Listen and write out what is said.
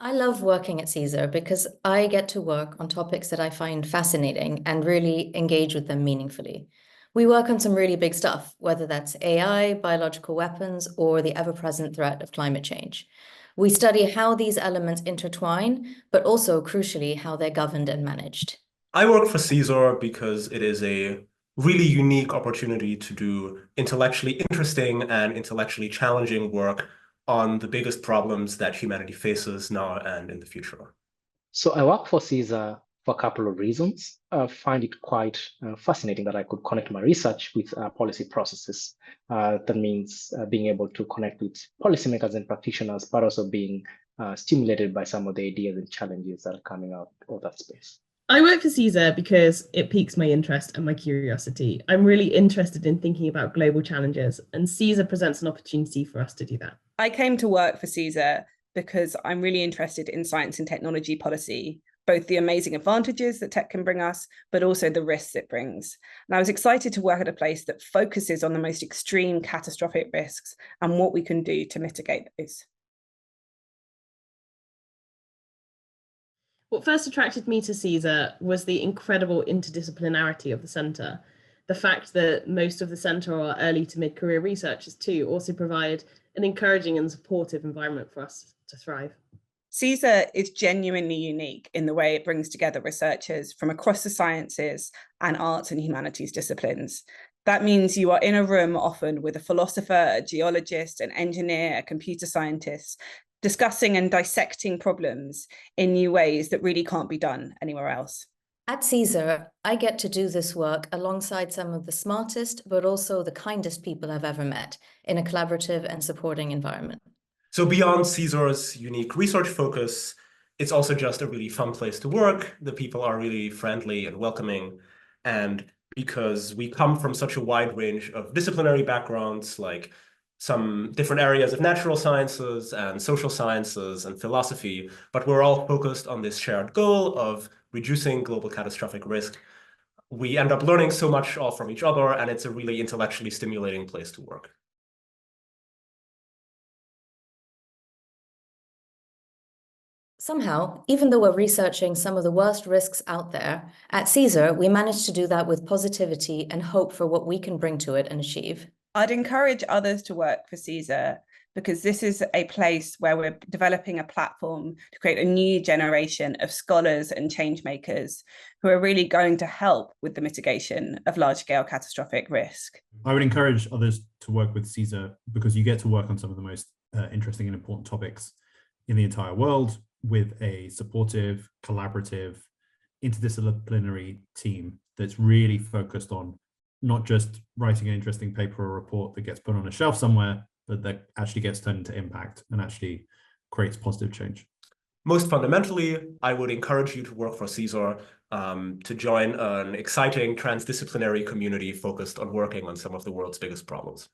I love working at CSER because I get to work on topics that I find fascinating and really engage with them meaningfully. We work on some really big stuff, whether that's AI, biological weapons, or the ever-present threat of climate change. We study how these elements intertwine, but also, crucially, how they're governed and managed. I work for CSER because it is a really unique opportunity to do intellectually interesting and intellectually challenging work on the biggest problems that humanity faces now and in the future. So I work for CSER for a couple of reasons. I find it quite fascinating that I could connect my research with policy processes. That means being able to connect with policymakers and practitioners, but also being stimulated by some of the ideas and challenges that are coming out of that space. I work for CSER because it piques my interest and my curiosity. I'm really interested in thinking about global challenges, and CSER presents an opportunity for us to do that. I came to work for CSER because I'm really interested in science and technology policy, both the amazing advantages that tech can bring us, but also the risks it brings. And I was excited to work at a place that focuses on the most extreme catastrophic risks and what we can do to mitigate those. What first attracted me to CSER was the incredible interdisciplinarity of the centre. The fact that most of the centre are early to mid-career researchers too also provide an encouraging and supportive environment for us to thrive. CSER is genuinely unique in the way it brings together researchers from across the sciences and arts and humanities disciplines. That means you are in a room often with a philosopher, a geologist, an engineer, a computer scientist, discussing and dissecting problems in new ways that really can't be done anywhere else. At CSER, I get to do this work alongside some of the smartest, but also the kindest people I've ever met in a collaborative and supporting environment. So beyond CSER's unique research focus, it's also just a really fun place to work. The people are really friendly and welcoming. And because we come from such a wide range of disciplinary backgrounds, like some different areas of natural sciences and social sciences and philosophy, but we're all focused on this shared goal of reducing global catastrophic risk. We end up learning so much all from each other, and it's a really intellectually stimulating place to work. Somehow, even though we're researching some of the worst risks out there, at CSER, we managed to do that with positivity and hope for what we can bring to it and achieve. I'd encourage others to work for CSER because this is a place where we're developing a platform to create a new generation of scholars and change makers who are really going to help with the mitigation of large-scale catastrophic risk. I would encourage others to work with CSER because you get to work on some of the most interesting and important topics in the entire world with a supportive, collaborative, interdisciplinary team that's really focused on not just writing an interesting paper or report that gets put on a shelf somewhere, but that actually gets turned into impact and actually creates positive change. Most fundamentally, I would encourage you to work for CSER, to join an exciting transdisciplinary community focused on working on some of the world's biggest problems.